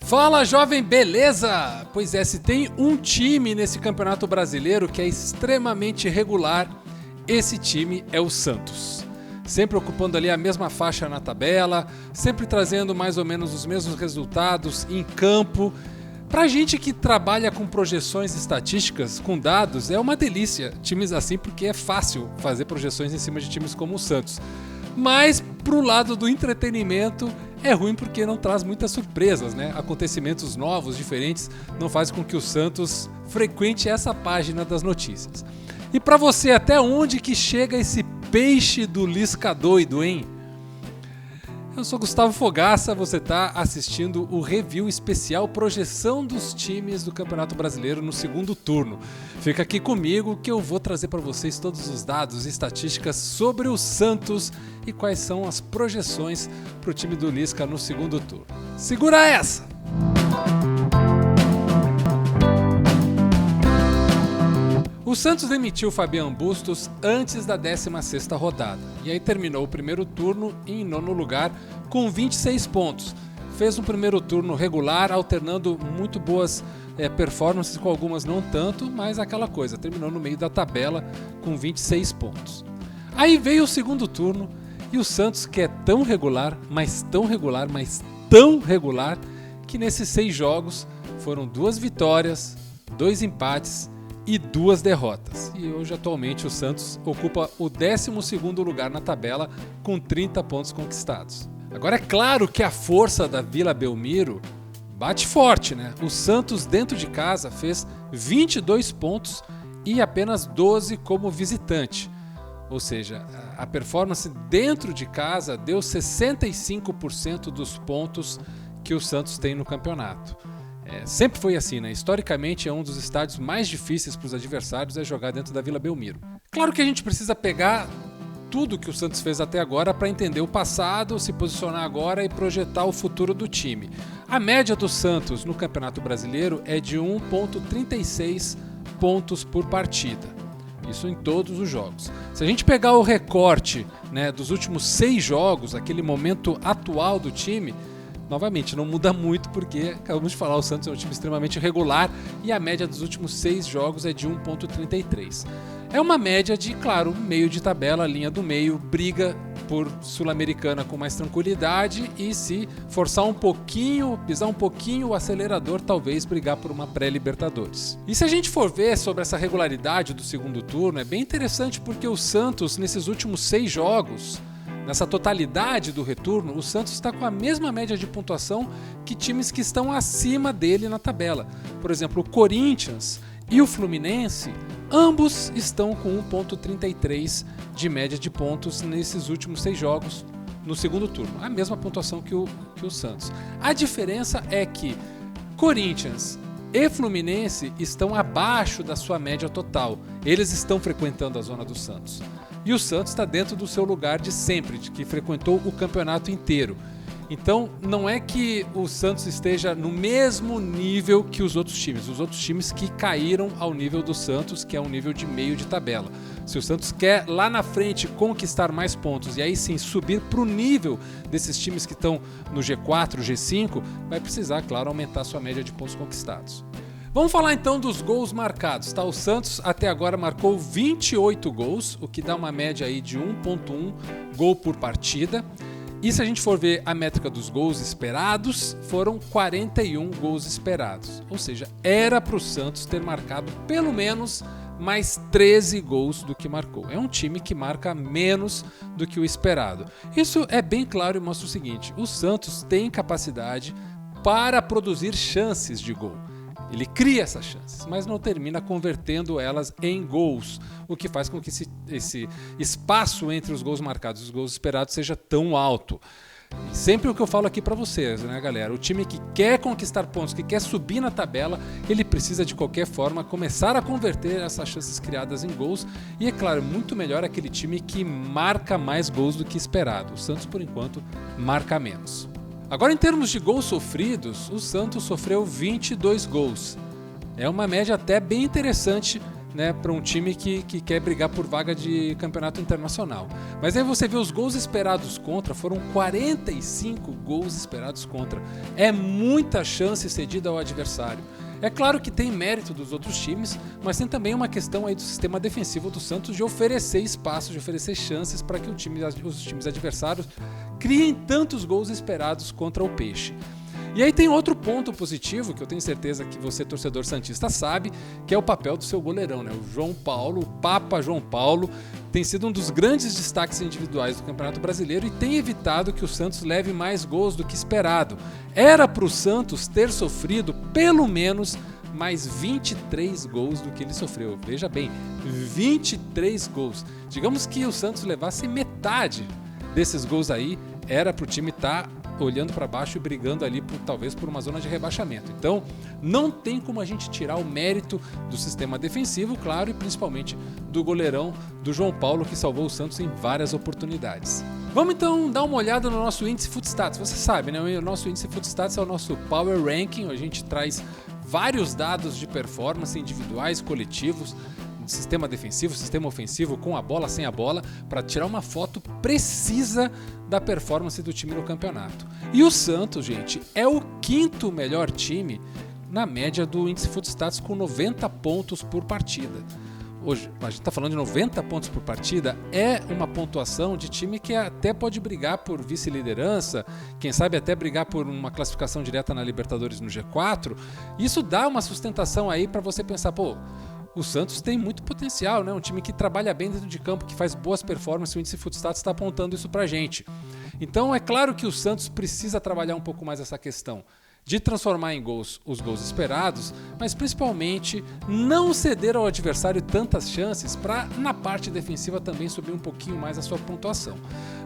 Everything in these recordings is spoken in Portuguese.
Fala, jovem, beleza? Pois é, se tem um time nesse Campeonato Brasileiro que é extremamente regular, esse time é o Santos. Sempre ocupando ali a mesma faixa na tabela, sempre trazendo mais ou menos os mesmos resultados em campo. Pra gente que trabalha com projeções estatísticas, com dados, é uma delícia times assim, porque é fácil fazer projeções em cima de times como o Santos. Mas pro lado do entretenimento é ruim porque não traz muitas surpresas, né? Acontecimentos novos, diferentes, não faz com que o Santos frequente essa página das notícias. E pra você, até onde que chega esse peixe do Lisca doido, hein? Eu sou Gustavo Fogaça, você está assistindo o review especial projeção dos times do Campeonato Brasileiro no segundo turno. Fica aqui comigo que eu vou trazer para vocês todos os dados e estatísticas sobre o Santos e quais são as projeções para o time do Lisca no segundo turno. Segura essa! O Santos demitiu Fabian Bustos antes da 16ª rodada, e aí terminou o primeiro turno em nono lugar com 26 pontos. Fez um primeiro turno regular, alternando muito boas performances com algumas não tanto, mas aquela coisa, terminou no meio da tabela com 26 pontos. Aí veio o segundo turno e o Santos, que é tão regular, mas tão regular, mas tão regular, que nesses 6 jogos foram 2 vitórias, 2 empates e 2 derrotas. E hoje, atualmente, o Santos ocupa o 12º lugar na tabela com 30 pontos conquistados. Agora, é claro que a força da Vila Belmiro bate forte, né? O Santos, dentro de casa, fez 22 pontos e apenas 12 como visitante. Ou seja, a performance dentro de casa deu 65% dos pontos que o Santos tem no campeonato. Sempre foi assim, né? Historicamente é um dos estádios mais difíceis para os adversários jogar dentro da Vila Belmiro. Claro que a gente precisa pegar tudo que o Santos fez até agora para entender o passado, se posicionar agora e projetar o futuro do time. A média do Santos no Campeonato Brasileiro é de 1,36 pontos por partida. Isso em todos os jogos. Se a gente pegar o recorte, né, dos últimos 6 jogos, aquele momento atual do time, novamente, não muda muito porque, acabamos de falar, o Santos é um time extremamente regular e a média dos últimos 6 jogos é de 1,33. É uma média de, claro, meio de tabela, linha do meio, briga por Sul-Americana com mais tranquilidade e se forçar um pouquinho, pisar um pouquinho o acelerador, talvez brigar por uma pré-Libertadores. E se a gente for ver sobre essa regularidade do segundo turno, é bem interessante porque o Santos, nesses últimos 6 jogos, nessa totalidade do retorno, o Santos está com a mesma média de pontuação que times que estão acima dele na tabela. Por exemplo, o Corinthians e o Fluminense, ambos estão com 1,33 de média de pontos nesses últimos 6 jogos no segundo turno. A mesma pontuação que o Santos. A diferença é que Corinthians e Fluminense estão abaixo da sua média total. Eles estão frequentando a zona do Santos. E o Santos está dentro do seu lugar de sempre, de que frequentou o campeonato inteiro. Então, não é que o Santos esteja no mesmo nível que os outros times que caíram ao nível do Santos, que é um nível de meio de tabela. Se o Santos quer lá na frente conquistar mais pontos e aí sim subir para o nível desses times que estão no G4, G5, vai precisar, claro, aumentar sua média de pontos conquistados. Vamos falar então dos gols marcados, tá? O Santos até agora marcou 28 gols, o que dá uma média aí de 1,1 gol por partida. E se a gente for ver a métrica dos gols esperados, foram 41 gols esperados. Ou seja, era para o Santos ter marcado pelo menos mais 13 gols do que marcou. É um time que marca menos do que o esperado. Isso é bem claro e mostra o seguinte: o Santos tem capacidade para produzir chances de gol. Ele cria essas chances, mas não termina convertendo elas em gols, o que faz com que esse espaço entre os gols marcados e os gols esperados seja tão alto. E sempre o que eu falo aqui para vocês, né, galera? O time que quer conquistar pontos, que quer subir na tabela, ele precisa de qualquer forma começar a converter essas chances criadas em gols. E é claro, muito melhor aquele time que marca mais gols do que esperado. O Santos, por enquanto, marca menos. Agora, em termos de gols sofridos, o Santos sofreu 22 gols. É uma média até bem interessante né, para um time que quer brigar por vaga de campeonato internacional. Mas aí você vê os gols esperados contra, foram 45 gols esperados contra. É muita chance cedida ao adversário. É claro que tem mérito dos outros times, mas tem também uma questão aí do sistema defensivo do Santos de oferecer espaço, de oferecer chances para que os times adversários criem tantos gols esperados contra o Peixe. E aí tem outro ponto positivo, que eu tenho certeza que você, torcedor santista, sabe, que é o papel do seu goleirão, né? O João Paulo, o Papa João Paulo, tem sido um dos grandes destaques individuais do Campeonato Brasileiro e tem evitado que o Santos leve mais gols do que esperado. Era para o Santos ter sofrido pelo menos mais 23 gols do que ele sofreu. Veja bem, 23 gols. Digamos que o Santos levasse metade desses gols aí, era para o time estar olhando para baixo e brigando ali talvez por uma zona de rebaixamento. Então, não tem como a gente tirar o mérito do sistema defensivo, claro, e principalmente do goleirão do João Paulo, que salvou o Santos em várias oportunidades. Vamos então dar uma olhada no nosso índice Footstats. Você sabe, né? O nosso índice Footstats é o nosso Power Ranking, a gente traz vários dados de performance individuais, coletivos, sistema defensivo, sistema ofensivo, com a bola, sem a bola, para tirar uma foto precisa da performance do time no campeonato. E o Santos, gente, é o 5º melhor time na média do índice Footstats, com 90 pontos por partida. Hoje, a gente está falando de 90 pontos por partida, é uma pontuação de time que até pode brigar por vice-liderança, quem sabe até brigar por uma classificação direta na Libertadores no G4. Isso dá uma sustentação aí para você pensar, pô, o Santos tem muito potencial, né? Um time que trabalha bem dentro de campo, que faz boas performances, o índice Footstats está apontando isso pra gente. Então é claro que o Santos precisa trabalhar um pouco mais essa questão de transformar em gols os gols esperados, mas principalmente não ceder ao adversário tantas chances para, na parte defensiva, também subir um pouquinho mais a sua pontuação.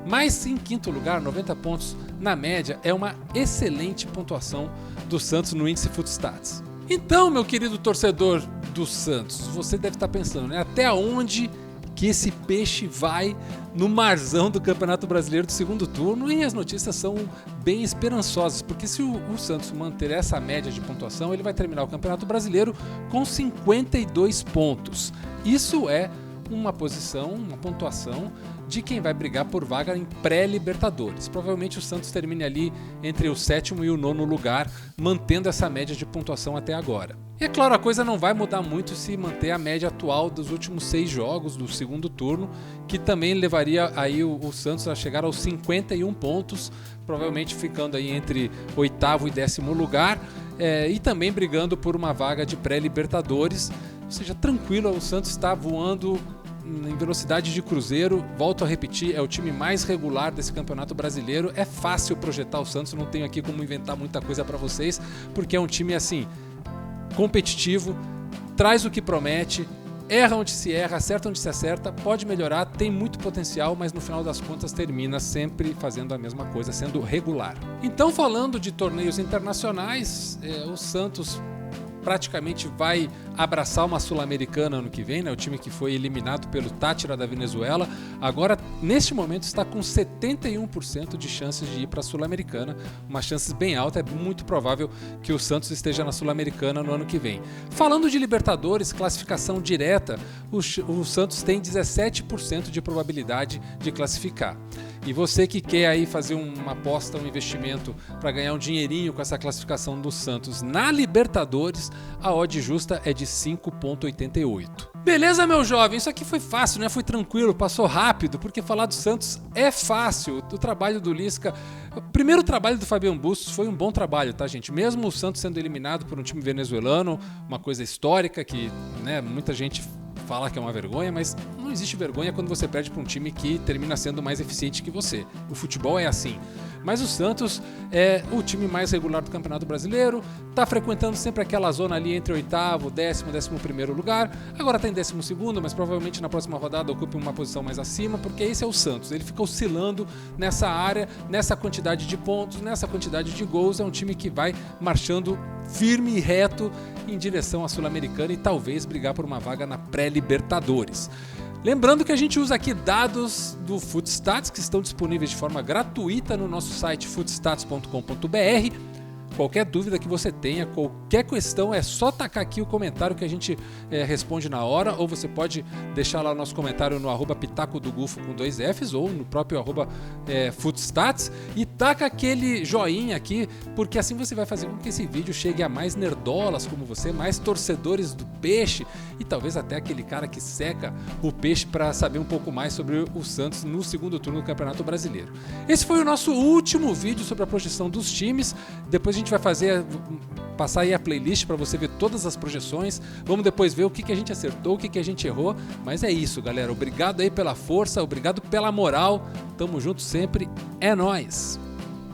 Mas em 5º lugar, 90 pontos na média, é uma excelente pontuação do Santos no índice Footstats. Então, meu querido torcedor do Santos, você deve estar pensando, né? Até onde que esse peixe vai no marzão do Campeonato Brasileiro do segundo turno? E as notícias são bem esperançosas, porque se o Santos manter essa média de pontuação, ele vai terminar o Campeonato Brasileiro com 52 pontos. Isso é uma posição, uma pontuação de quem vai brigar por vaga em pré-Libertadores. Provavelmente o Santos termine ali entre o 7º e o 9º lugar, mantendo essa média de pontuação até agora. E é claro, a coisa não vai mudar muito se manter a média atual dos últimos 6 jogos do segundo turno, que também levaria aí o Santos a chegar aos 51 pontos, provavelmente ficando aí entre 8º e 10º lugar, e também brigando por uma vaga de pré-Libertadores. Ou seja, tranquilo, o Santos está voando em velocidade de cruzeiro. Volto a repetir, é o time mais regular desse Campeonato Brasileiro. É fácil projetar o Santos, não tenho aqui como inventar muita coisa para vocês, porque é um time assim competitivo, traz o que promete, erra onde se erra, acerta onde se acerta, pode melhorar, tem muito potencial, mas no final das contas termina sempre fazendo a mesma coisa, sendo regular. Então, falando de torneios internacionais, o Santos praticamente vai abraçar uma Sul-Americana ano que vem, né? O time que foi eliminado pelo Táchira da Venezuela, agora neste momento está com 71% de chances de ir para a Sul-Americana, uma chance bem alta, é muito provável que o Santos esteja na Sul-Americana no ano que vem. Falando de Libertadores, classificação direta, o Santos tem 17% de probabilidade de classificar. E você que quer aí fazer uma aposta, um investimento para ganhar um dinheirinho com essa classificação do Santos na Libertadores, a odd justa é de 5,88. Beleza, meu jovem? Isso aqui foi fácil, né? Foi tranquilo, passou rápido, porque falar do Santos é fácil. O trabalho do Lisca, o primeiro trabalho do Fabian Bustos foi um bom trabalho, tá, gente? Mesmo o Santos sendo eliminado por um time venezuelano, uma coisa histórica que, né, muita gente fala que é uma vergonha, mas não existe vergonha quando você perde para um time que termina sendo mais eficiente que você. O futebol é assim. Mas o Santos é o time mais regular do Campeonato Brasileiro, está frequentando sempre aquela zona ali entre 8º, 10º, 11º lugar, agora está em 12º, mas provavelmente na próxima rodada ocupe uma posição mais acima, porque esse é o Santos, ele fica oscilando nessa área, nessa quantidade de pontos, nessa quantidade de gols, é um time que vai marchando firme e reto em direção à Sul-Americana e talvez brigar por uma vaga na pré-Libertadores. Lembrando que a gente usa aqui dados do Footstats que estão disponíveis de forma gratuita no nosso site footstats.com.br. qualquer dúvida que você tenha, qualquer questão, é só tacar aqui o comentário que a gente responde na hora, ou você pode deixar lá o nosso comentário no @Pitaco do Gufo com 2 Fs, ou no próprio @Footstats, e taca aquele joinha aqui, porque assim você vai fazer com que esse vídeo chegue a mais nerdolas como você, mais torcedores do peixe, e talvez até aquele cara que seca o peixe para saber um pouco mais sobre o Santos no segundo turno do Campeonato Brasileiro. Esse foi o nosso último vídeo sobre a projeção dos times. Depois a gente vai passar aí a playlist para você ver todas as projeções. Vamos depois ver o que a gente acertou, o que a gente errou. Mas é isso, galera. Obrigado aí pela força, obrigado pela moral. Tamo junto sempre. É nóis!